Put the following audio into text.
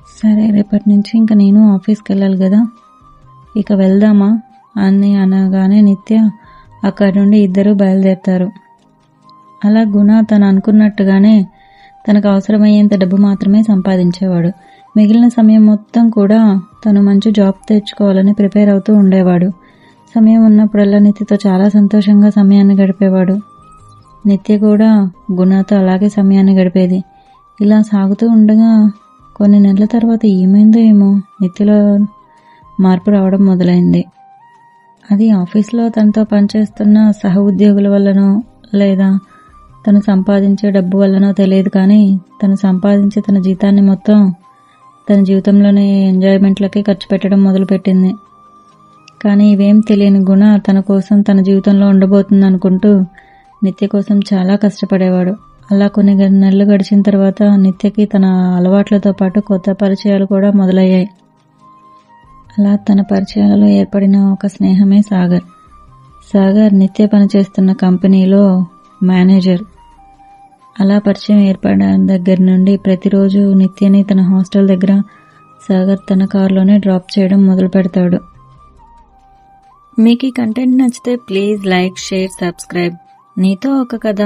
సరే, రేపటి నుంచి ఇంకా నేను ఆఫీస్కి వెళ్ళాలి కదా, ఇక వెళ్దామా అని అనగానే నిత్య అక్కడి నుండి ఇద్దరు బయలుదేరుతారు. అలా గుణ తను అనుకున్నట్టుగానే తనకు అవసరమయ్యేంత డబ్బు మాత్రమే సంపాదించేవాడు. మిగిలిన సమయం మొత్తం కూడా తను మంచి జాబ్ తెచ్చుకోవాలని ప్రిపేర్ అవుతూ ఉండేవాడు. సమయం ఉన్నప్పుడల్లా నిత్యతో చాలా సంతోషంగా సమయాన్ని గడిపేవాడు. నిత్య కూడా గుణతో అలాగే సమయాన్ని గడిపేది. ఇలా సాగుతూ ఉండగా కొన్ని నెలల తర్వాత ఏమైందో ఏమో నిత్యలో మార్పు రావడం మొదలైంది. అది ఆఫీస్లో తనతో పనిచేస్తున్న సహ ఉద్యోగుల వల్లనో లేదా తను సంపాదించే డబ్బు వల్లనో తెలియదు, కానీ తను సంపాదించే తన జీతాన్ని మొత్తం తన జీవితంలోని ఎంజాయ్మెంట్లకి ఖర్చు పెట్టడం మొదలుపెట్టింది. కానీ ఇవేం తెలియని గుణ తన కోసం తన జీవితంలో ఉండబోతుంది అనుకుంటూ నిత్య కోసం చాలా కష్టపడేవాడు. అలా కొన్ని నెలలు గడిచిన తర్వాత నిత్యకి తన అలవాట్లతో పాటు కొత్త పరిచయాలు కూడా మొదలయ్యాయి. అలా తన పరిచయాలలో ఏర్పడిన ఒక స్నేహమే సాగర్. సాగర్ నిత్య పనిచేస్తున్న కంపెనీలో మేనేజర్. అలా పరిచయం ఏర్పడిన దగ్గర నుండి ప్రతిరోజు నిత్యని తన హాస్టల్ దగ్గర సాగర్ తన కారులోనే డ్రాప్ చేయడం మొదలు పెడతాడు. మీకు ఈ కంటెంట్ నచ్చితే ప్లీజ్ లైక్, షేర్, సబ్స్క్రైబ్. నీతో ఒక కథ